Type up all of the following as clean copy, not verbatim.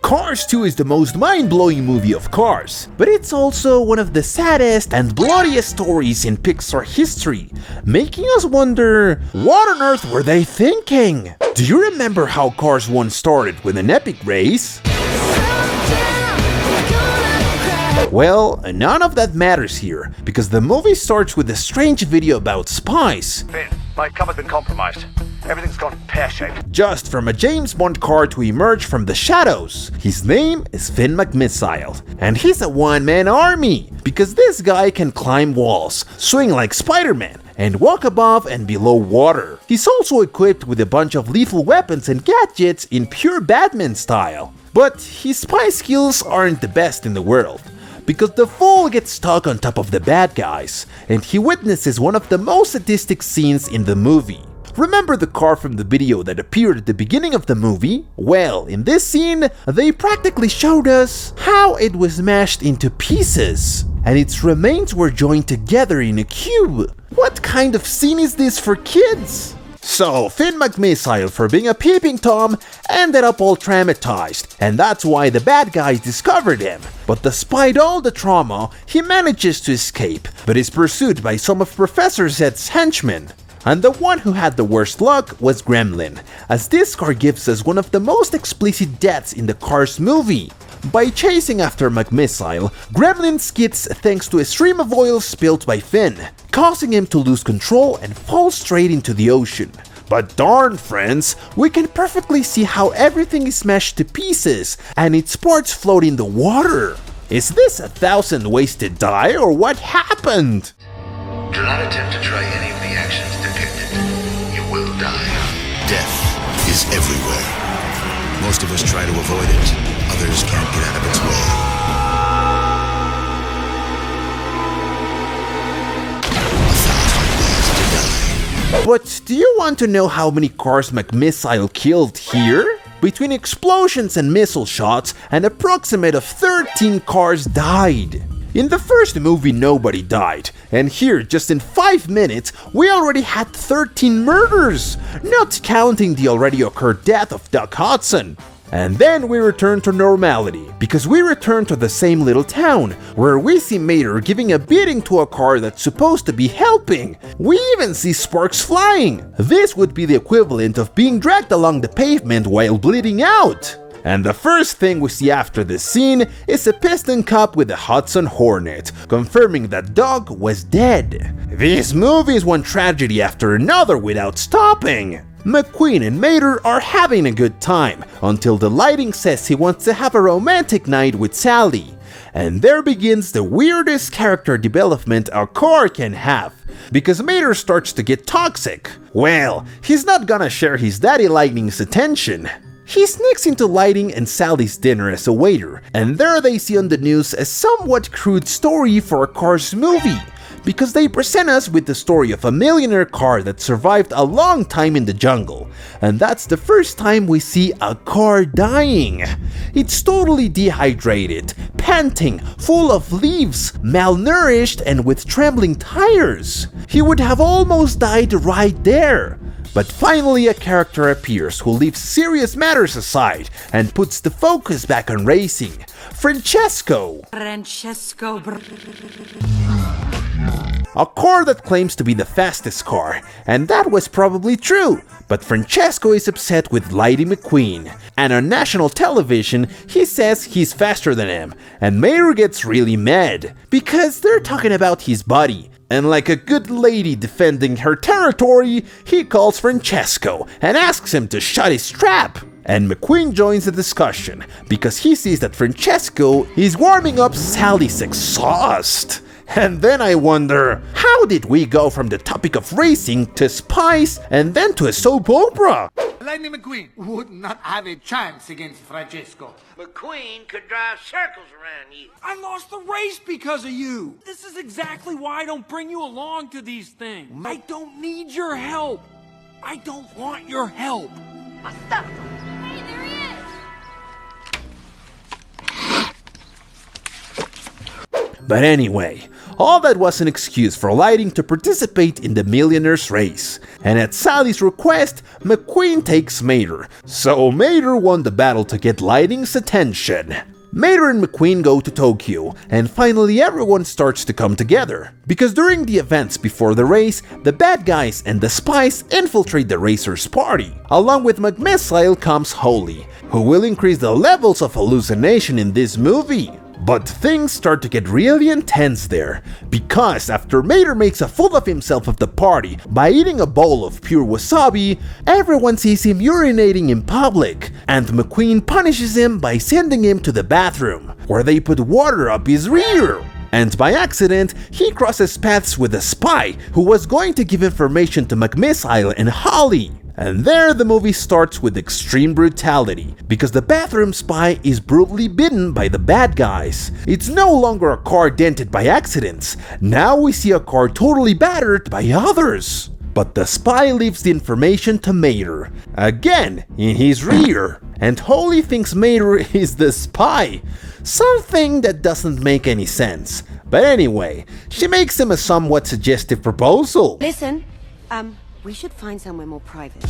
Cars 2 is the most mind-blowing movie of Cars, but it's also one of the saddest and bloodiest stories in Pixar history, making us wonder, what on earth were they thinking? Do you remember how Cars 1 started with an epic race? Well, none of that matters here, because the movie starts with a strange video about spies. Finn, my comm has been compromised. Everything's gone pear-shaped. Just from a James Bond car to emerge from the shadows. His name is Finn McMissile, and he's a one-man army, because this guy can climb walls, swing like Spider-Man, and walk above and below water. He's also equipped with a bunch of lethal weapons and gadgets in pure Batman style. But his spy skills aren't the best in the world, because the fool gets stuck on top of the bad guys, and he witnesses one of the most sadistic scenes in the movie. Remember the car from the video that appeared at the beginning of the movie? Well, in this scene, they practically showed us how it was smashed into pieces, and its remains were joined together in a cube. What kind of scene is this for kids? So, Finn McMissile, for being a peeping Tom, ended up all traumatized, and that's why the bad guys discovered him. But despite all the trauma, he manages to escape, but is pursued by some of Professor Zed's henchmen. And the one who had the worst luck was Gremlin, as this car gives us one of the most explicit deaths in the Cars movie. By chasing after McMissile, Gremlin skids thanks to a stream of oil spilled by Finn, causing him to lose control and fall straight into the ocean. But darn friends, we can perfectly see how everything is smashed to pieces and its parts float in the water. Is this 1,000 ways to die, or what happened? Do not attempt to try any of the actions depicted. You will die. Death is everywhere. Most of us try to avoid it. Others can't get out of its way. 1,000 ways to die. But do you want to know how many cars McMissile killed here? Between explosions and missile shots, an approximate of 13 cars died. In the first movie, nobody died, and here, just in 5 minutes, we already had 13 murders, not counting the already occurred death of Doc Hudson. And then we return to normality, because we return to the same little town, where we see Mater giving a beating to a car that's supposed to be helping. We even see sparks flying. This would be the equivalent of being dragged along the pavement while bleeding out. And the first thing we see after this scene is a piston cup with a Hudson Hornet, confirming that Doug was dead. This movie is one tragedy after another without stopping. McQueen and Mater are having a good time, until the lighting says he wants to have a romantic night with Sally. And there begins the weirdest character development a car can have, because Mater starts to get toxic. Well, he's not gonna share his daddy Lightning's attention. He sneaks into Lighting and Sally's dinner as a waiter, and there they see on the news a somewhat crude story for a Cars movie, because they present us with the story of a millionaire car that survived a long time in the jungle, and that's the first time we see a car dying. It's totally dehydrated, panting, full of leaves, malnourished, and with trembling tires. He would have almost died right there. But finally a character appears who leaves serious matters aside and puts the focus back on racing. Francesco! A car that claims to be the fastest car, and that was probably true, but Francesco is upset with Lighty McQueen, and on national television he says he's faster than him, and Mater gets really mad, because they're talking about his body. And like a good lady defending her territory, he calls Francesco and asks him to shut his trap. And McQueen joins the discussion, because he sees that Francesco is warming up Sally's exhaust. And then I wonder, how did we go from the topic of racing to spies and then to a soap opera? Lightning McQueen would not have a chance against Francesco. McQueen could drive circles around you. I lost the race because of you. This is exactly why I don't bring you along to these things. I don't need your help. I don't want your help. Hey, there he is! But anyway, All that was an excuse for Lighting to participate in the Millionaire's race. And at Sally's request, McQueen takes Mater, so Mater won the battle to get Lighting's attention. Mater and McQueen go to Tokyo, and finally everyone starts to come together. Because during the events before the race, the bad guys and the spies infiltrate the racers' party. Along with McMissile comes Holly, who will increase the levels of hallucination in this movie. But things start to get really intense there, because after Mater makes a fool of himself at the party by eating a bowl of pure wasabi, everyone sees him urinating in public, and McQueen punishes him by sending him to the bathroom, where they put water up his rear. And by accident, he crosses paths with a spy who was going to give information to McMissile and Holly. And there the movie starts with extreme brutality, because the bathroom spy is brutally bitten by the bad guys. It's no longer a car dented by accidents, now we see a car totally battered by others. But the spy leaves the information to Mater, again in his rear, and Holly thinks Mater is the spy, something that doesn't make any sense. But anyway, she makes him a somewhat suggestive proposal. Listen, we should find somewhere more private.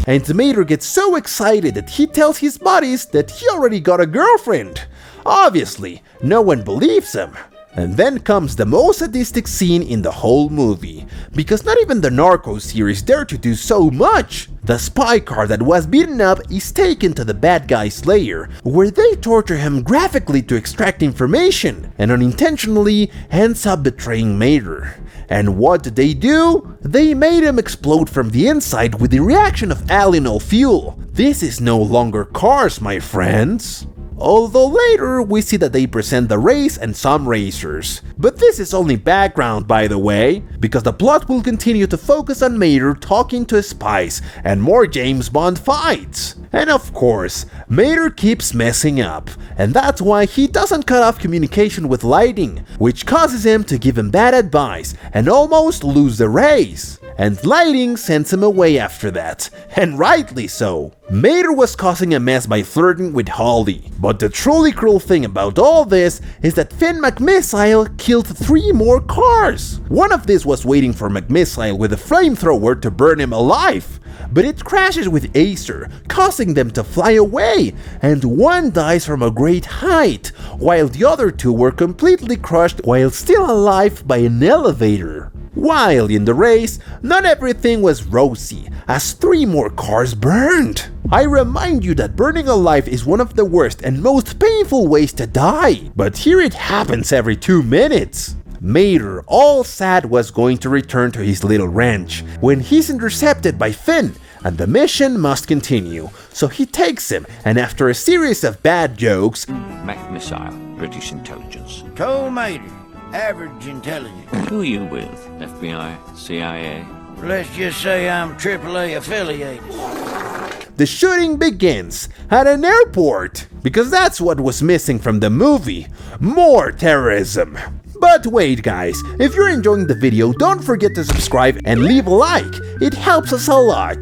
And Mater gets so excited that he tells his buddies that he already got a girlfriend. Obviously, no one believes him. And then comes the most sadistic scene in the whole movie, because not even the Narcos series dare to do so much. The spy car that was beaten up is taken to the bad guy's lair, where they torture him graphically to extract information, and unintentionally ends up betraying Mater. And what did they do? They made him explode from the inside with the reaction of allyl fuel. This is no longer Cars, my friends. Although later we see that they present the race and some racers. But this is only background, by the way, because the plot will continue to focus on Mater talking to spies and more James Bond fights. And of course, Mater keeps messing up, and that's why he doesn't cut off communication with Lighting, which causes him to give him bad advice and almost lose the race. And Lighting sends him away after that, and rightly so. Mater was causing a mess by flirting with Holly, but the truly cruel thing about all this is that Finn McMissile killed 3 more cars. One of these was waiting for McMissile with a flamethrower to burn him alive, but it crashes with Acer, causing them to fly away, and one dies from a great height, while the other 2 were completely crushed while still alive by an elevator. While in the race, not everything was rosy, as 3 more cars burned. I remind you that burning alive is one of the worst and most painful ways to die, but here it happens every 2 minutes. Mater, all sad, was going to return to his little ranch, when he's intercepted by Finn, and the mission must continue, so he takes him, and after a series of bad jokes, McMissile, British intelligence. Cole Mater, average intelligence. Who are you with? FBI? CIA? Let's just say I'm AAA affiliated. the shooting begins at an airport, because that's what was missing from the movie, more terrorism. But wait guys, if you're enjoying the video, don't forget to subscribe and leave a like, it helps us a lot.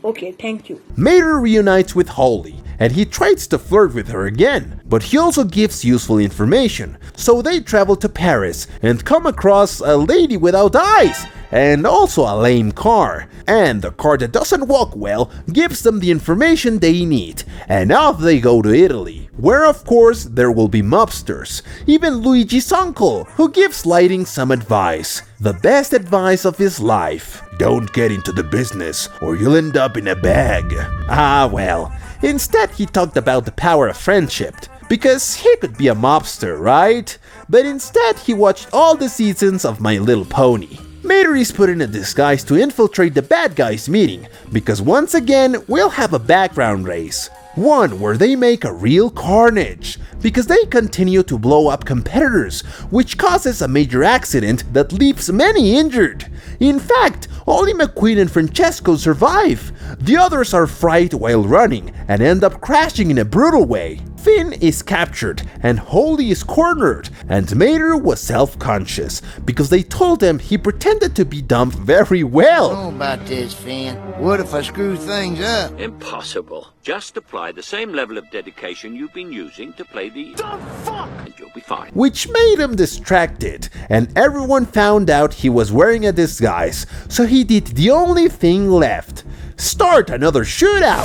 Okay, thank you. Mater reunites with Holly, and he tries to flirt with her again, but he also gives useful information. So they travel to Paris and come across a lady without eyes, and also a lame car. And the car that doesn't walk well gives them the information they need, and off they go to Italy, where of course there will be mobsters, even Luigi's uncle, who gives Lighting some advice. The best advice of his life: don't get into the business or you'll end up in a bag. Ah well, instead he talked about the power of friendship, because he could be a mobster, right? But instead he watched all the seasons of My Little Pony. Mater is put in a disguise to infiltrate the bad guys' meeting, because once again we'll have a background race. One where they make a real carnage, because they continue to blow up competitors, which causes a major accident that leaves many injured. In fact, only McQueen and Francesco survive. The others are fried while running and end up crashing in a brutal way. Finn is captured and Holly is cornered, and Mater was self-conscious because they told him he pretended to be dumb very well. Know about this, Finn. What if I screw things up? Impossible. Just apply apply the same level of dedication you've been using to play the fuck, and you'll be fine. Which made him distracted, and everyone found out he was wearing a disguise, so he did the only thing left: start another shootout!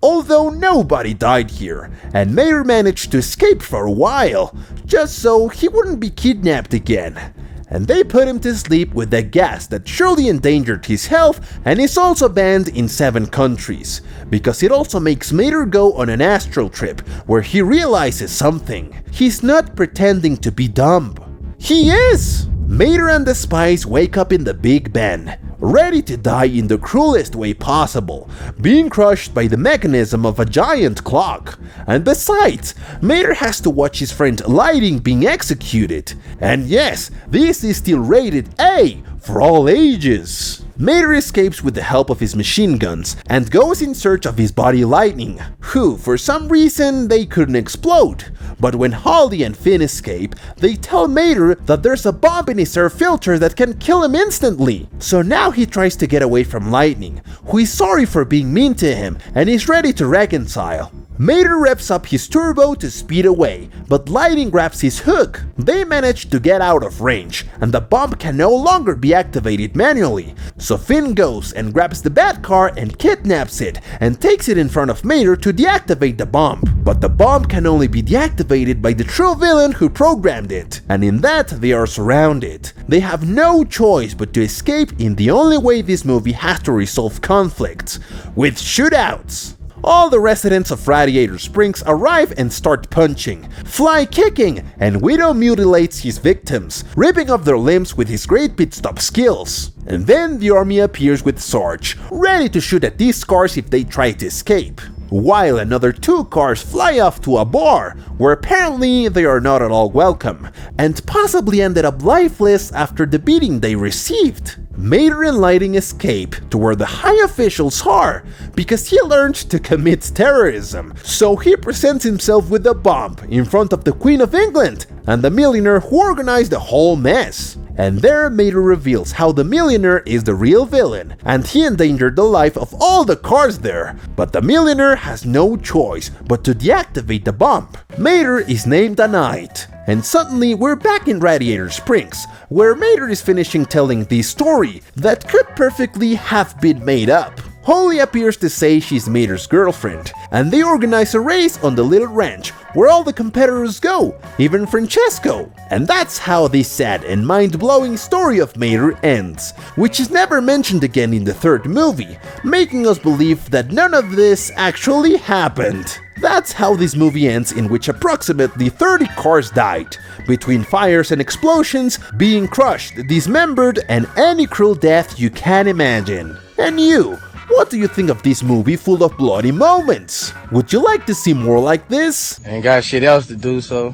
Although nobody died here, and Mater managed to escape for a while, just so he wouldn't be kidnapped again. And they put him to sleep with a gas that surely endangered his health and is also banned in 7 countries, because it also makes Mater go on an astral trip where he realizes something. He's not pretending to be dumb. He is! Mater and the spies wake up in the Big Ben, ready to die in the cruelest way possible, being crushed by the mechanism of a giant clock. And besides, Mater has to watch his friend Lighting being executed. And yes, this is still rated A for all ages. Mater escapes with the help of his machine guns and goes in search of his buddy Lightning, who for some reason they couldn't explode. But when Holly and Finn escape, they tell Mater that there's a bomb in his air filter that can kill him instantly. So now he tries to get away from Lightning, who is sorry for being mean to him and is ready to reconcile. Mater revs up his turbo to speed away, but Lightning grabs his hook. They manage to get out of range, and the bomb can no longer be activated manually. So Finn goes and grabs the Bat car and kidnaps it, and takes it in front of Mater to deactivate the bomb. But the bomb can only be deactivated by the true villain who programmed it, and in that they are surrounded. They have no choice but to escape in the only way this movie has to resolve conflicts, with shootouts. All the residents of Radiator Springs arrive and start punching, fly kicking, and Widow mutilates his victims, ripping off their limbs with his great pit stop skills. And then the army appears with Sarge, ready to shoot at these cars if they try to escape. While another 2 cars fly off to a bar, where apparently they are not at all welcome, and possibly ended up lifeless after the beating they received. Mater and Lighting escape to where the high officials are, because he learned to commit terrorism, so he presents himself with a bomb in front of the Queen of England and the millionaire who organized the whole mess. And there Mater reveals how the millionaire is the real villain, and he endangered the life of all the cars there, but the millionaire has no choice but to deactivate the bomb. Mater is named a knight, and suddenly we're back in Radiator Springs, where Mater is finishing telling the story that could perfectly have been made up. Holly appears to say she's Mater's girlfriend, and they organize a race on the little ranch where all the competitors go, even Francesco. And that's how this sad and mind-blowing story of Mater ends, which is never mentioned again in the 3rd movie, making us believe that none of this actually happened. That's how this movie ends, in which approximately 30 cars died, between fires and explosions, being crushed, dismembered, and any cruel death you can imagine. And you? What do you think of this movie full of bloody moments? Would you like to see more like this? Ain't got shit else to do, so